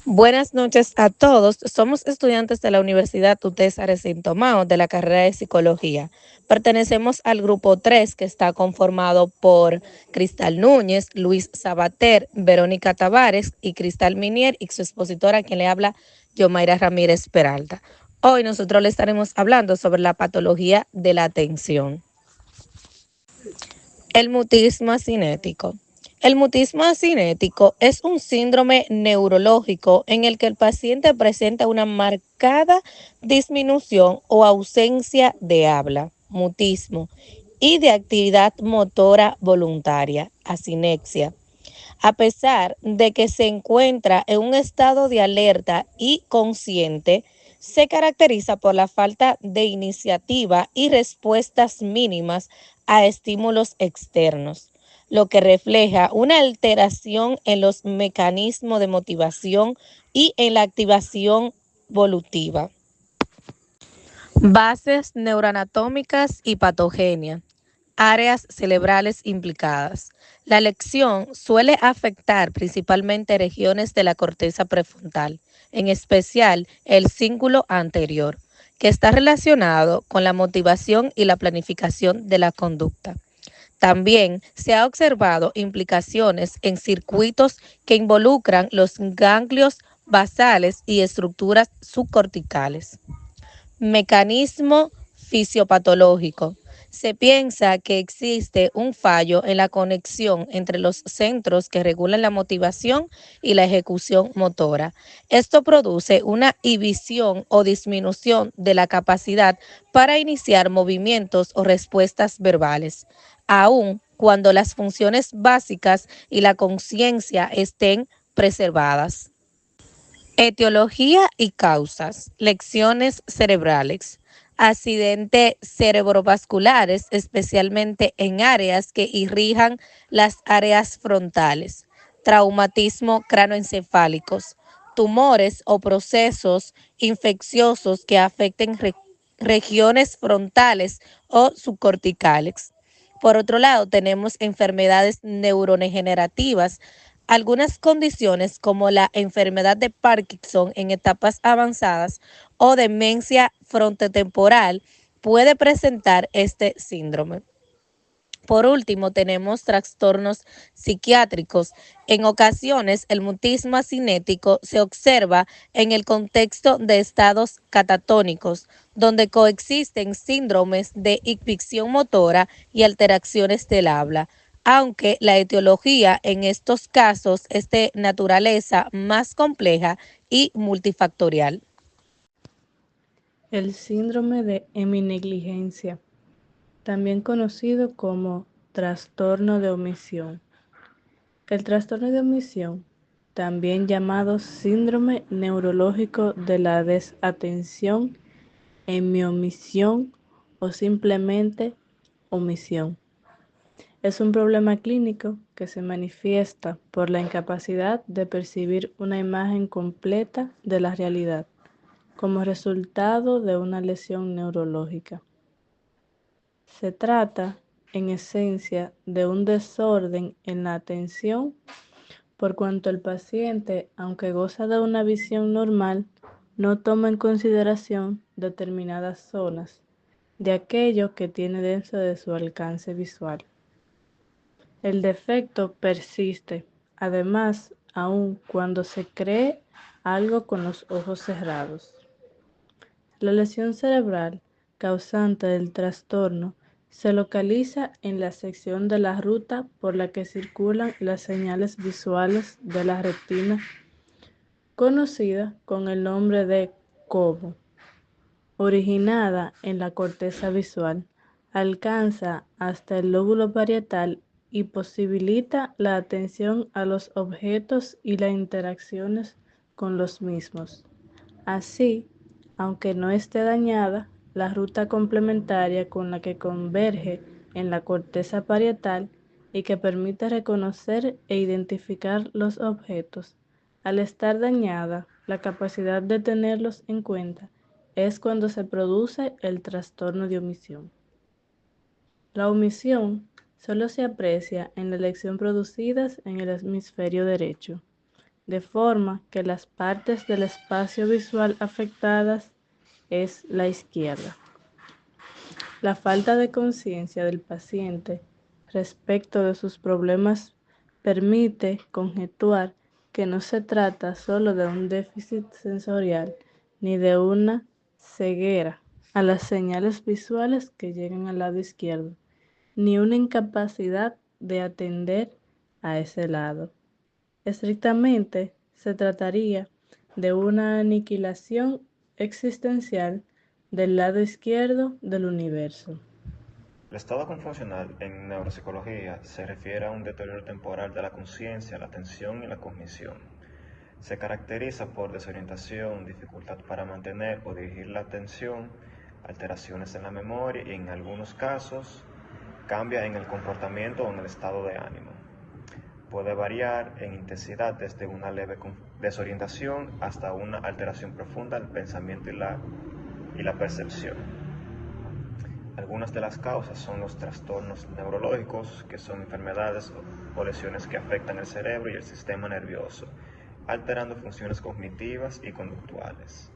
Buenas noches a todos. Somos estudiantes de la Universidad Tutés Arecibo Mao de la carrera de Psicología. Pertenecemos al grupo 3 que está conformado por Cristal Núñez, Luis Sabater, Verónica Tavares y Cristal Minier y su expositora quien le habla, Yomaira Ramírez Peralta. Hoy nosotros le estaremos hablando sobre la patología de la atención. El mutismo cinético. El mutismo cinético es un síndrome neurológico en el que el paciente presenta una marcada disminución o ausencia de habla, mutismo, y de actividad motora voluntaria, asinexia, a pesar de que se encuentra en un estado de alerta y consciente. Se caracteriza por la falta de iniciativa y respuestas mínimas a estímulos externos, lo que refleja una alteración en los mecanismos de motivación y en la activación volutiva. Bases neuroanatómicas y patogenia. Áreas cerebrales implicadas. La lección suele afectar principalmente regiones de la corteza prefrontal, en especial el cíngulo anterior, que está relacionado con la motivación y la planificación de la conducta. También se ha observado implicaciones en circuitos que involucran los ganglios basales y estructuras subcorticales. Mecanismo fisiopatológico. Se piensa que existe un fallo en la conexión entre los centros que regulan la motivación y la ejecución motora. Esto produce una inhibición o disminución de la capacidad para iniciar movimientos o respuestas verbales, aun cuando las funciones básicas y la conciencia estén preservadas. Etiología y causas. Lecciones cerebrales. Accidentes cerebrovasculares, especialmente en áreas que irrijan las áreas frontales. Traumatismo cranoencefálicos. Tumores o procesos infecciosos que afecten regiones frontales o subcorticales. Por otro lado, tenemos enfermedades neurodegenerativas, algunas condiciones como la enfermedad de Parkinson en etapas avanzadas o demencia frontotemporal puede presentar este síndrome. Por último, tenemos trastornos psiquiátricos. En ocasiones, el mutismo cinético se observa en el contexto de estados catatónicos, donde coexisten síndromes de inhibición motora y alteraciones del habla, aunque la etiología en estos casos es de naturaleza más compleja y multifactorial. El síndrome de heminegligencia, también conocido como trastorno de omisión. El trastorno de omisión, también llamado síndrome neurológico de la desatención, hemiomisión o simplemente omisión, es un problema clínico que se manifiesta por la incapacidad de percibir una imagen completa de la realidad como resultado de una lesión neurológica. Se trata, en esencia, de un desorden en la atención por cuanto el paciente, aunque goza de una visión normal, no toma en consideración determinadas zonas de aquello que tiene dentro de su alcance visual. El defecto persiste, además, aun cuando se cree algo con los ojos cerrados. La lesión cerebral causante del trastorno se localiza en la sección de la ruta por la que circulan las señales visuales de la retina, conocida con el nombre de cobo. Originada en la corteza visual, alcanza hasta el lóbulo parietal y posibilita la atención a los objetos y las interacciones con los mismos. Así, aunque no esté dañada, la ruta complementaria con la que converge en la corteza parietal y que permite reconocer e identificar los objetos, al estar dañada, la capacidad de tenerlos en cuenta es cuando se produce el trastorno de omisión. La omisión solo se aprecia en la elección producidas en el hemisferio derecho. de forma que las partes del espacio visual afectadas es la izquierda. La falta de conciencia del paciente respecto de sus problemas permite conjetuar que no se trata solo de un déficit sensorial ni de una ceguera a las señales visuales que llegan al lado izquierdo, ni una incapacidad de atender a ese lado. Estrictamente, se trataría de una aniquilación existencial del lado izquierdo del universo. El estado confusional en neuropsicología se refiere a un deterioro temporal de la conciencia, la atención y la cognición. Se caracteriza por desorientación, dificultad para mantener o dirigir la atención, alteraciones en la memoria y en algunos casos cambia en el comportamiento o en el estado de ánimo. Puede variar en intensidad desde una leve desorientación hasta una alteración profunda del pensamiento y la percepción. Algunas de las causas son los trastornos neurológicos, que son enfermedades o lesiones que afectan el cerebro y el sistema nervioso, alterando funciones cognitivas y conductuales.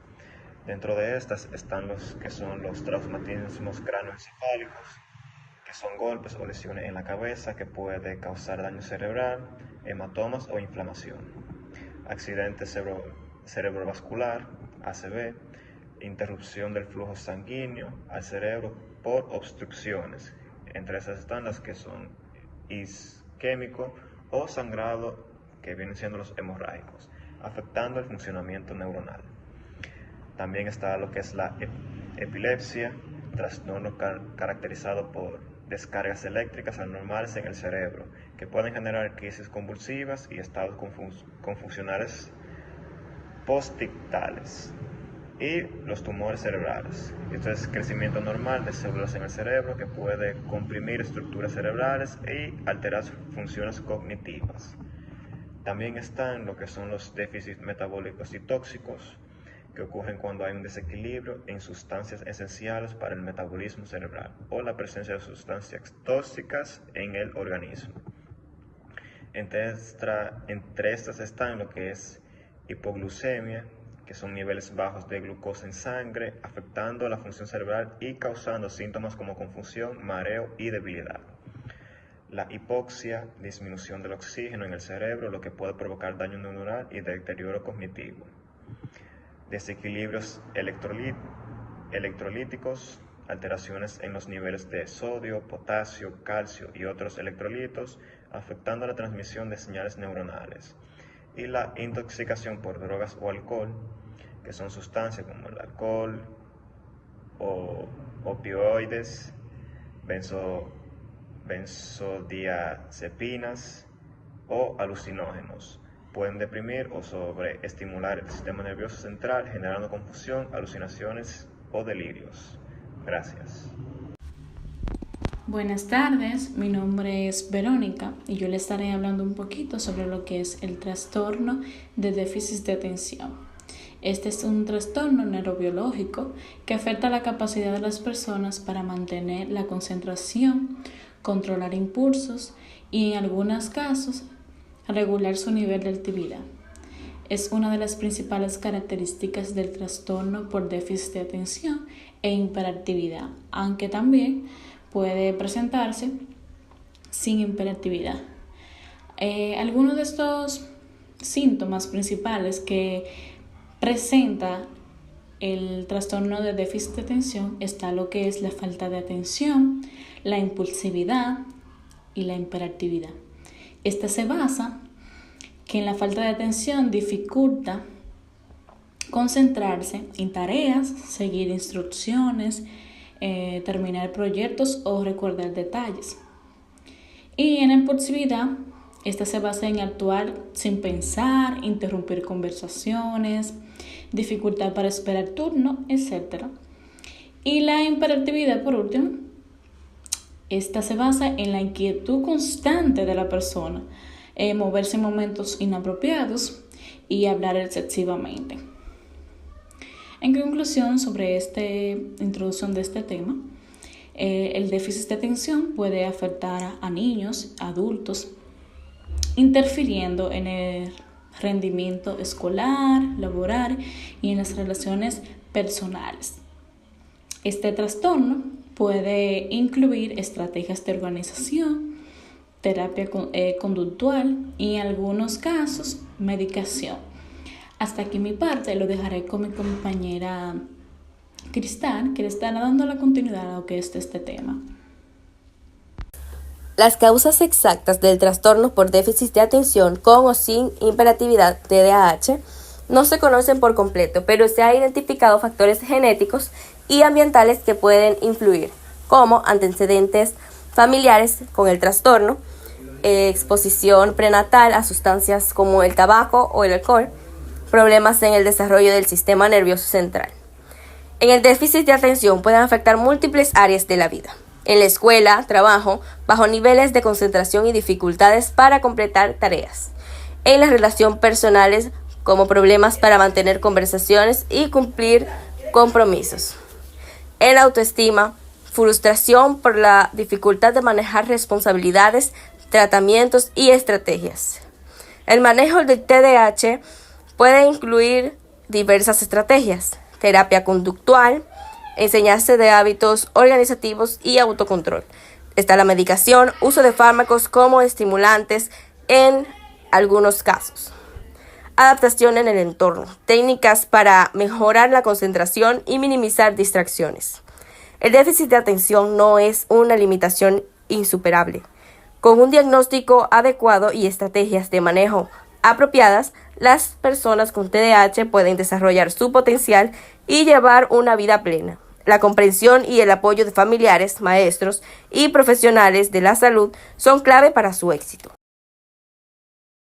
Dentro de estas están los que son los traumatismos cráneoencefálicos, que son golpes o lesiones en la cabeza que puede causar daño cerebral, hematomas o inflamación. Accidente cerebrovascular, ACV, interrupción del flujo sanguíneo al cerebro por obstrucciones. Entre esas están las que son isquémico o sangrado, que vienen siendo los hemorrágicos, afectando el funcionamiento neuronal. También está lo que es la epilepsia, trastorno caracterizado por descargas eléctricas anormales en el cerebro, que pueden generar crisis convulsivas y estados confusionales postictales. Y los tumores cerebrales. Esto es crecimiento normal de células en el cerebro que puede comprimir estructuras cerebrales y alterar sus funciones cognitivas. También están lo que son los déficits metabólicos y tóxicos, que ocurren cuando hay un desequilibrio en sustancias esenciales para el metabolismo cerebral o la presencia de sustancias tóxicas en el organismo. Entre estas están lo que es hipoglucemia, que son niveles bajos de glucosa en sangre, afectando la función cerebral y causando síntomas como confusión, mareo y debilidad. La hipoxia, disminución del oxígeno en el cerebro, lo que puede provocar daño neuronal y deterioro cognitivo. Desequilibrios electrolíticos, alteraciones en los niveles de sodio, potasio, calcio y otros electrolitos, afectando la transmisión de señales neuronales. Y la intoxicación por drogas o alcohol, que son sustancias como el alcohol, o opioides, benzodiazepinas o alucinógenos. Pueden deprimir o sobreestimular el sistema nervioso central, generando confusión, alucinaciones o delirios. Gracias. Buenas tardes, mi nombre es Verónica y yo le estaré hablando un poquito sobre lo que es el trastorno de déficit de atención. Este es un trastorno neurobiológico que afecta la capacidad de las personas para mantener la concentración, controlar impulsos y en algunos casos regular su nivel de actividad. Es una de las principales características del trastorno por déficit de atención e hiperactividad, aunque también puede presentarse sin hiperactividad. Algunos de estos síntomas principales que presenta el trastorno de déficit de atención está lo que es la falta de atención, la impulsividad y la hiperactividad. Esta se basa que en la falta de atención dificulta concentrarse en tareas, seguir instrucciones, terminar proyectos o recordar detalles. Y en la impulsividad, esta se basa en actuar sin pensar, interrumpir conversaciones, dificultad para esperar turno, etc. Y la hiperactividad, por último, esta se basa en la inquietud constante de la persona, moverse en momentos inapropiados y hablar excesivamente. En conclusión, sobre esta introducción de este tema, el déficit de atención puede afectar a niños, adultos, interfiriendo en el rendimiento escolar, laboral y en las relaciones personales. Este trastorno puede incluir estrategias de organización, terapia conductual y en algunos casos medicación. Hasta aquí mi parte, lo dejaré con mi compañera Cristal, que le estará dando la continuidad a lo que es este tema. Las causas exactas del trastorno por déficit de atención con o sin hiperactividad TDAH no se conocen por completo, pero se han identificado factores genéticos y ambientales que pueden influir, como antecedentes familiares con el trastorno, exposición prenatal a sustancias como el tabaco o el alcohol, problemas en el desarrollo del sistema nervioso central. En el déficit de atención pueden afectar múltiples áreas de la vida. En la escuela, trabajo, bajo niveles de concentración y dificultades para completar tareas. En las relaciones personales, como problemas para mantener conversaciones y cumplir compromisos. En la autoestima, frustración por la dificultad de manejar responsabilidades, tratamientos y estrategias. El manejo del TDAH puede incluir diversas estrategias: terapia conductual, enseñarse de hábitos organizativos y autocontrol. Está la medicación, uso de fármacos como estimulantes en algunos casos. Adaptación en el entorno, técnicas para mejorar la concentración y minimizar distracciones. El déficit de atención no es una limitación insuperable. Con un diagnóstico adecuado y estrategias de manejo apropiadas, las personas con TDAH pueden desarrollar su potencial y llevar una vida plena. La comprensión y el apoyo de familiares, maestros y profesionales de la salud son clave para su éxito.